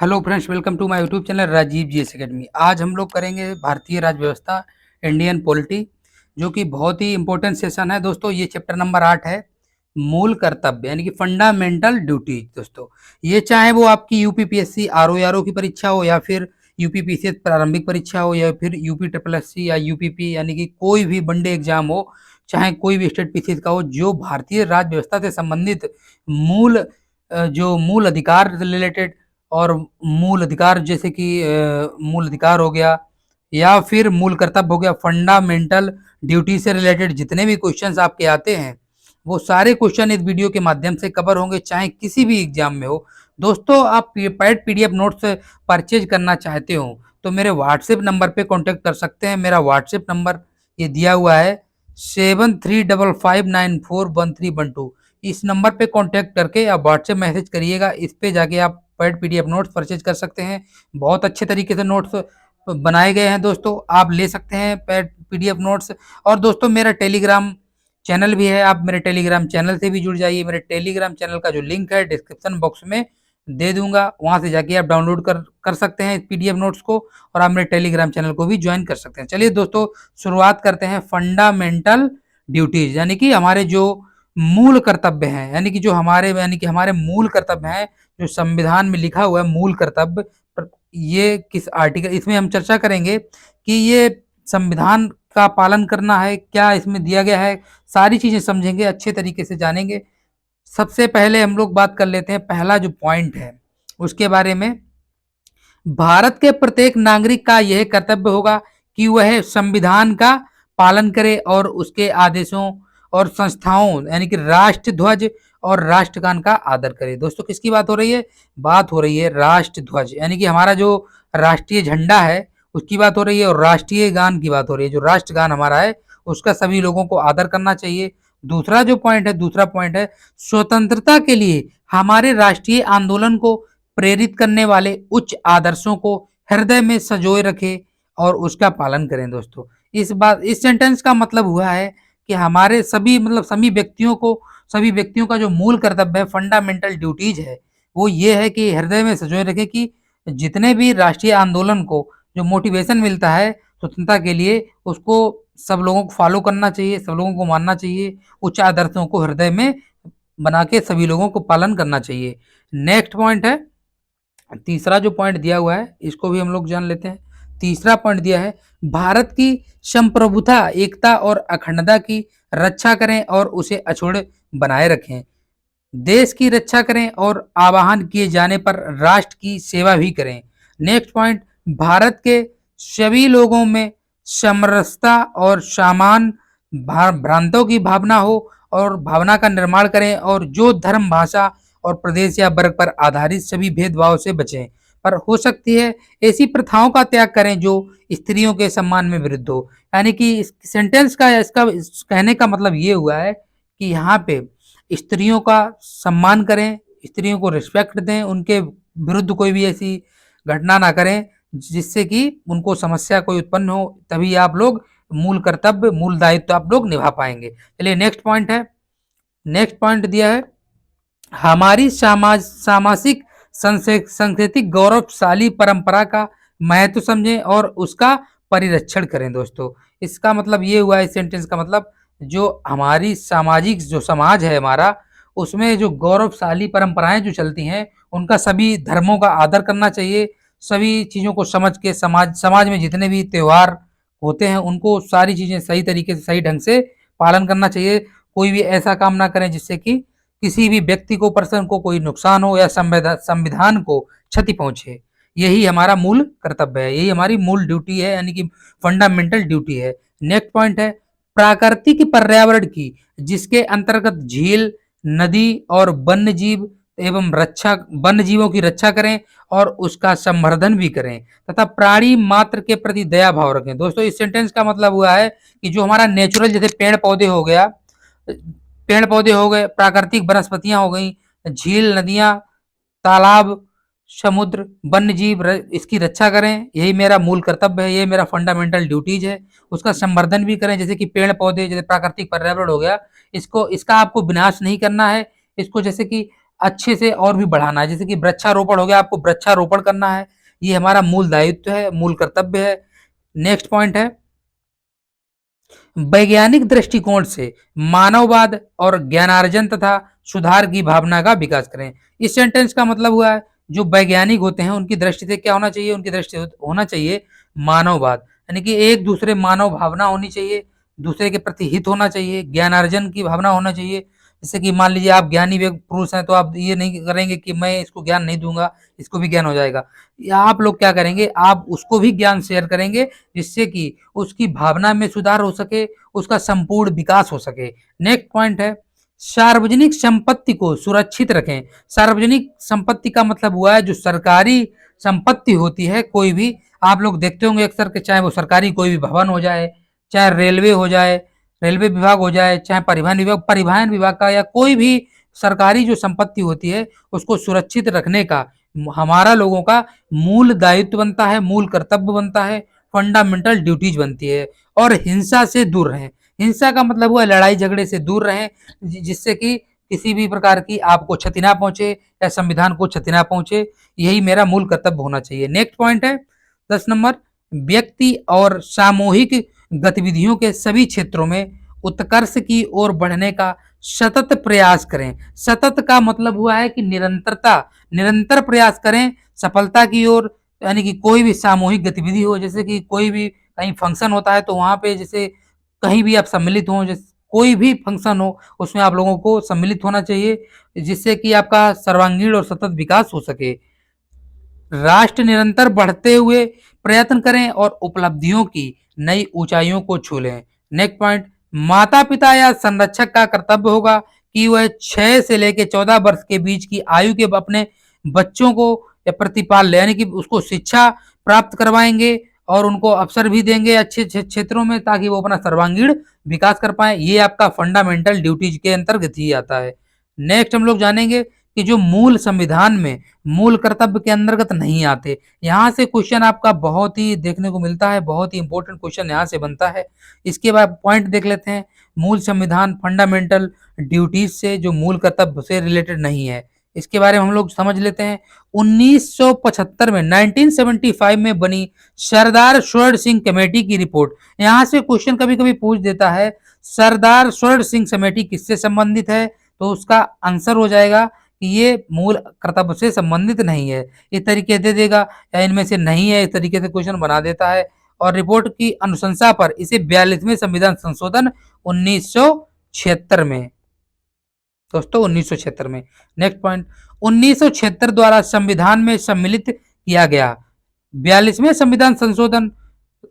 Hello friends, welcome to my YouTube channel Rajeev GS academy. आज हम लोग करेंगे भारतीय राज्य व्यवस्था, इंडियन पॉलिटी, जो कि बहुत ही इंपॉर्टेंट सेशन है दोस्तों। ये चैप्टर नंबर 8 है, मूल कर्तव्य यानी कि फंडामेंटल ड्यूटीज। दोस्तों ये चाहे वो आपकी यूपीपीएससी आरओ की परीक्षा हो, या फिर यूपीपीसीएस प्रारंभिक परीक्षा हो, या फिर यूपी ट्रिपल एससी या यूपीपी यानी कि कोई भी वनडे एग्जाम हो, चाहे कोई भी स्टेट पीसीएस का हो, जो भारतीय राज्य व्यवस्था से संबंधित मूल जो मूल अधिकार रिलेटेड और मूल अधिकार जैसे कि मूल अधिकार हो गया या फिर मूल कर्तव्य हो गया, फंडामेंटल ड्यूटी से रिलेटेड जितने भी क्वेश्चंस आपके आते हैं, वो सारे क्वेश्चन इस वीडियो के माध्यम से कवर होंगे, चाहे किसी भी एग्जाम में हो। दोस्तों आप पैड पीडीएफ नोट्स परचेज करना चाहते हो तो मेरे व्हाट्सएप नंबर पे कांटेक्ट कर सकते हैं। मेरा व्हाट्सएप नंबर ये दिया हुआ है 7355941312। इस नंबर पे कांटेक्ट करके आप व्हाट्सएप मैसेज करिएगा। इस पे जाके आप पैड पीडीएफ नोट्स परचेज कर सकते हैं। बहुत अच्छे तरीके से नोट्स बनाए गए हैं दोस्तों, आप ले सकते हैं पैड पीडीएफ नोट्स। और दोस्तों मेरा टेलीग्राम चैनल भी है, आप मेरे टेलीग्राम चैनल से भी जुड़ जाइए। मेरे टेलीग्राम चैनल का जो लिंक है डिस्क्रिप्शन बॉक्स में दे दूंगा, वहां से जाके आप डाउनलोड कर सकते हैं पीडीएफ नोट्स को, और आप मेरे टेलीग्राम चैनल को भी ज्वाइन कर सकते हैं। चलिए दोस्तों शुरुआत करते हैं। फंडामेंटल ड्यूटीज यानी कि हमारे जो मूल कर्तव्य हैं, यानी कि हमारे मूल कर्तव्य हैं जो संविधान में लिखा हुआ है, मूल कर्तव्य। ये किस आर्टिकल, इसमें हम चर्चा करेंगे कि ये संविधान का पालन करना है, क्या इसमें दिया गया है, सारी चीजें समझेंगे, अच्छे तरीके से जानेंगे। सबसे पहले हम लोग बात कर लेते हैं, पहला जो पॉइंट है उसके बारे में। भारत के प्रत्येक नागरिक का यह कर्तव्य होगा कि वह संविधान का पालन करे और उसके आदेशों और संस्थाओं यानी कि राष्ट्र ध्वज और राष्ट्रगान का आदर करे। दोस्तों किसकी बात हो रही है? बात हो रही है राष्ट्र ध्वज यानी कि हमारा जो राष्ट्रीय झंडा है उसकी बात हो रही है, और राष्ट्रीय गान की बात हो रही है। जो राष्ट्रगान हमारा है उसका सभी लोगों को आदर करना चाहिए। दूसरा पॉइंट है स्वतंत्रता के लिए हमारे राष्ट्रीय आंदोलन को प्रेरित करने वाले उच्च आदर्शों को हृदय में संजोए रखे और उसका पालन करें। दोस्तों इस सेंटेंस का मतलब हुआ है कि हमारे सभी व्यक्तियों का जो मूल कर्तव्य है, फंडामेंटल ड्यूटीज है, वो ये है कि हृदय में संजोए रखे कि जितने भी राष्ट्रीय आंदोलन को जो मोटिवेशन मिलता है स्वतंत्रता के लिए, उसको सब लोगों को फॉलो करना चाहिए, सब लोगों को मानना चाहिए, उच्च आदर्शों को हृदय में बना के सभी लोगों को पालन करना चाहिए। नेक्स्ट पॉइंट है, तीसरा जो पॉइंट दिया हुआ है इसको भी हम लोग जान लेते हैं। तीसरा पॉइंट दिया है भारत की संप्रभुता, एकता और अखंडता की रक्षा करें और उसे अछूत बनाए रखें। देश की रक्षा करें और आह्वान किए जाने पर राष्ट्र की सेवा भी करें। नेक्स्ट पॉइंट, भारत के सभी लोगों में समरसता और समान भ्रांतों की भावना हो और भावना का निर्माण करें, और जो धर्म, भाषा और प्रदेश या वर्ग पर आधारित सभी भेदभाव से बचें। पर हो सकती है ऐसी प्रथाओं का त्याग करें जो स्त्रियों के सम्मान में विरुद्ध हो। यानी कि इस सेंटेंस का इसका इस कहने का मतलब ये हुआ है कि यहाँ पे स्त्रियों का सम्मान करें, स्त्रियों को रिस्पेक्ट दें, उनके विरुद्ध कोई भी ऐसी घटना ना करें जिससे कि उनको समस्या कोई उत्पन्न हो। तभी आप लोग मूल कर्तव्य, मूल दायित्व आप लोग निभा पाएंगे। चलिए नेक्स्ट पॉइंट दिया है हमारी सामाजिक सांस्कृतिक गौरवशाली परंपरा का महत्व समझें और उसका परिरक्षण करें। दोस्तों इसका मतलब ये हुआ, इस सेंटेंस का मतलब जो हमारी सामाजिक जो समाज है हमारा, उसमें जो गौरवशाली परंपराएं जो चलती हैं उनका सभी धर्मों का आदर करना चाहिए। सभी चीज़ों को समझ के समाज में जितने भी त्यौहार होते हैं उनको सारी चीज़ें सही तरीके से, सही ढंग से पालन करना चाहिए। कोई भी ऐसा काम ना करें जिससे कि किसी भी व्यक्ति को, पर्सन को कोई नुकसान हो या संविधान को क्षति पहुंचे। यही हमारा मूल कर्तव्य है, यही हमारी मूल ड्यूटी है, यानी कि फंडामेंटल ड्यूटी है। नेक्स्ट पॉइंट है प्राकृतिक पर्यावरण की, जिसके अंतर्गत झील, नदी और वन्य जीवों की रक्षा करें और उसका संवर्धन भी करें तथा प्राणी मात्र के प्रति दया भाव रखें। दोस्तों इस सेंटेंस का मतलब हुआ है कि जो हमारा नेचुरल, जैसे पेड़ पौधे हो गए, प्राकृतिक वनस्पतियां हो गई, झील, नदियां, तालाब, समुद्र, वन्य जीव, इसकी रक्षा करें। यही मेरा मूल कर्तव्य है, यही मेरा फंडामेंटल ड्यूटीज है। उसका संवर्धन भी करें, जैसे कि पेड़ पौधे, जैसे प्राकृतिक पर्यावरण हो गया, इसका आपको विनाश नहीं करना है। इसको जैसे कि अच्छे से और भी बढ़ाना है। जैसे कि वृक्षारोपण हो गया, आपको वृक्षारोपण करना है, ये हमारा मूल दायित्व है, मूल कर्तव्य है। नेक्स्ट पॉइंट है, वैज्ञानिक दृष्टिकोण से मानववाद और ज्ञानार्जन तथा सुधार की भावना का विकास करें। इस सेंटेंस का मतलब हुआ है, जो वैज्ञानिक होते हैं उनकी दृष्टि से क्या होना चाहिए, उनकी दृष्टि होना चाहिए मानववाद, यानी कि एक दूसरे मानव भावना होनी चाहिए, दूसरे के प्रति हित होना चाहिए, ज्ञानार्जन की भावना होना चाहिए। जैसे कि मान लीजिए आप ज्ञानी पुरुष हैं, तो आप ये नहीं करेंगे कि मैं इसको ज्ञान नहीं दूंगा, इसको भी ज्ञान हो जाएगा। या आप लोग क्या करेंगे, आप उसको भी ज्ञान शेयर करेंगे, जिससे कि उसकी भावना में सुधार हो सके, उसका संपूर्ण विकास हो सके। नेक्स्ट पॉइंट है, सार्वजनिक संपत्ति को सुरक्षित रखें। सार्वजनिक संपत्ति का मतलब हुआ है जो सरकारी संपत्ति होती है, कोई भी आप लोग देखते होंगे अक्सर के, चाहे वो सरकारी कोई भी भवन हो जाए, चाहे रेलवे हो जाए, रेलवे विभाग हो जाए, चाहे परिवहन विभाग का, या कोई भी सरकारी जो संपत्ति होती है उसको सुरक्षित रखने का हमारा लोगों का मूल दायित्व बनता है, मूल कर्तव्य बनता है, फंडामेंटल ड्यूटीज बनती है। और हिंसा से दूर रहें। हिंसा का मतलब हुआ लड़ाई झगड़े से दूर रहें, जिससे कि किसी भी प्रकार की आपको क्षति ना पहुंचे या संविधान को क्षति ना पहुंचे, यही मेरा मूल कर्तव्य होना चाहिए। नेक्स्ट पॉइंट है 10 नंबर, व्यक्ति और सामूहिक गतिविधियों के सभी क्षेत्रों में उत्कर्ष की ओर बढ़ने का सतत प्रयास करें। सतत का मतलब हुआ है कि निरंतरता, निरंतर प्रयास करें सफलता की ओर। यानी कि कोई भी सामूहिक गतिविधि हो, जैसे कि कोई भी कहीं फंक्शन होता है तो वहां पे जैसे कहीं भी आप सम्मिलित हो, जैसे कोई भी फंक्शन हो उसमें आप लोगों को सम्मिलित होना चाहिए, जिससे कि आपका सर्वांगीण और सतत विकास हो सके। राष्ट्र निरंतर बढ़ते हुए प्रयत्न करें और उपलब्धियों की नई ऊंचाइयों को छू लें। नेक्स्ट पॉइंट, माता पिता या संरक्षक का कर्तव्य होगा कि वह 6 से लेकर 14 वर्ष के बीच की आयु के अपने बच्चों को प्रतिपाल ले, यानी कि उसको शिक्षा प्राप्त करवाएंगे और उनको अवसर भी देंगे अच्छे क्षेत्रों में, ताकि वो अपना सर्वांगीण विकास कर पाए। ये आपका फंडामेंटल ड्यूटीज के अंतर्गत ही आता है। नेक्स्ट हम लोग जानेंगे कि जो मूल संविधान में मूल कर्तव्य के अंतर्गत नहीं आते, यहाँ से क्वेश्चन आपका बहुत ही देखने को मिलता है, बहुत ही इंपॉर्टेंट क्वेश्चन यहाँ से बनता है। इसके बाद पॉइंट देख लेते हैं, मूल संविधान फंडामेंटल ड्यूटीज से जो मूल कर्तव्य से रिलेटेड नहीं है, इसके बारे में हम लोग समझ लेते हैं। 1975 में 1975 में बनी सरदार स्वर्ण सिंह कमेटी की रिपोर्ट, यहाँ से क्वेश्चन कभी कभी पूछ देता है सरदार स्वर्ण सिंह कमेटी किससे संबंधित है, तो उसका आंसर हो जाएगा कि ये मूल कर्तव्य से संबंधित नहीं है। इस तरीके दे देगा या इनमें से नहीं है, इस तरीके से क्वेश्चन बना देता है। और रिपोर्ट की अनुशंसा पर इसे 42वें संविधान संशोधन 1976 में, दोस्तों 1976 में। नेक्स्ट पॉइंट, 1976 द्वारा संविधान में सम्मिलित किया गया 42वें संविधान संशोधन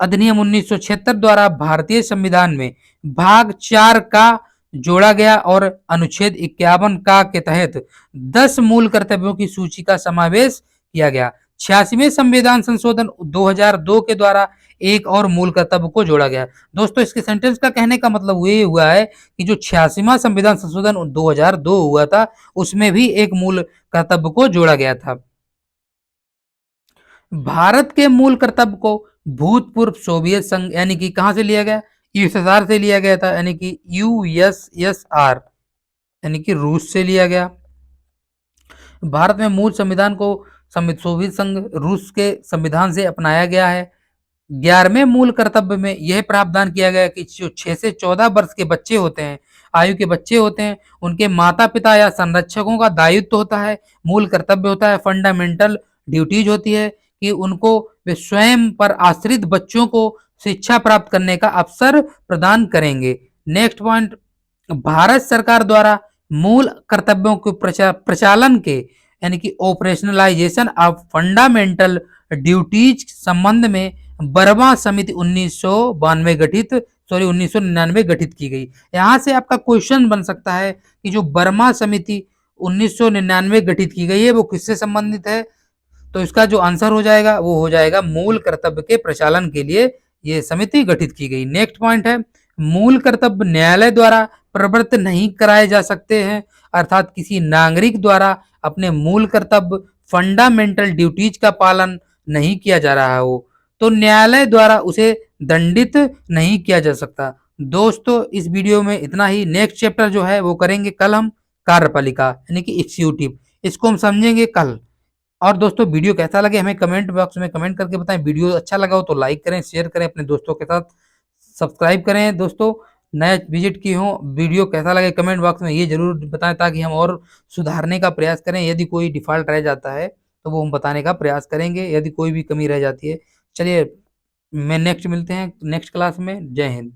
अधिनियम 1976 द्वारा भारतीय संविधान में भाग 4 का जोड़ा गया और अनुच्छेद 51 का के तहत 10 मूल कर्तव्यों की सूची का समावेश किया गया। 86वें संविधान संशोधन 2002 के द्वारा एक और मूल कर्तव्य को जोड़ा गया। दोस्तों इसके सेंटेंस का कहने का मतलब ये हुआ है कि जो 86वां संविधान संशोधन 2002 हुआ था, उसमें भी एक मूल कर्तव्य को जोड़ा गया था। भारत के मूल कर्तव्य को भूतपूर्व सोवियत संघ यानी कि कहां से लिया गया, यूएसएसआर से लिया गया था, यानी कि यूएसएसआर यानी कि रूस से लिया गया। भारत में मूल संविधान को सोवियत संघ रूस के संविधान से अपनाया गया है। 11वें मूल कर्तव्य में यह प्रावधान किया गया कि जो 6 से 14 वर्ष के बच्चे होते हैं, आयु के बच्चे होते हैं, उनके माता पिता या संरक्षकों का दायित्व होता है, मूल कर्तव्य होता है, फंडामेंटल ड्यूटीज होती है कि उनको वे स्वयं पर आश्रित बच्चों को शिक्षा प्राप्त करने का अवसर प्रदान करेंगे। नेक्स्ट पॉइंट, भारत सरकार द्वारा मूल कर्तव्यों के प्रचालन के यानी कि ऑपरेशनलाइजेशन ऑफ फंडामेंटल ड्यूटीज संबंध में बर्मा समिति 1999 गठित की गई। यहां से आपका क्वेश्चन बन सकता है कि जो बर्मा समिति 1999 गठित की गई है वो किससे संबंधित है, तो इसका जो आंसर हो जाएगा वो हो जाएगा मूल कर्तव्य के प्रचालन के लिए ये समिति गठित की गई। नेक्स्ट पॉइंट है, मूल कर्तव्य न्यायालय द्वारा प्रवृत्त नहीं कराए जा सकते हैं, अर्थात किसी नागरिक द्वारा अपने मूल कर्तव्य फंडामेंटल ड्यूटीज का पालन नहीं किया जा रहा हो तो न्यायालय द्वारा उसे दंडित नहीं किया जा सकता। दोस्तों इस वीडियो में इतना ही। नेक्स्ट चैप्टर जो है वो करेंगे कल हम। कार्यपालिका यानी कि एग्जीक्यूटिव, इसको हम समझेंगे कल। और दोस्तों वीडियो कैसा लगे हमें कमेंट बॉक्स में कमेंट करके बताएं। वीडियो अच्छा लगा हो तो लाइक करें, शेयर करें अपने दोस्तों के साथ, सब्सक्राइब करें। दोस्तों नया विजिट किए हों, वीडियो कैसा लगे कमेंट बॉक्स में ये जरूर बताएं ताकि हम और सुधारने का प्रयास करें। यदि कोई डिफॉल्ट रह जाता है तो वो हम बताने का प्रयास करेंगे, यदि कोई भी कमी रह जाती है। चलिए मैं नेक्स्ट मिलते हैं नेक्स्ट क्लास में। जय हिंद।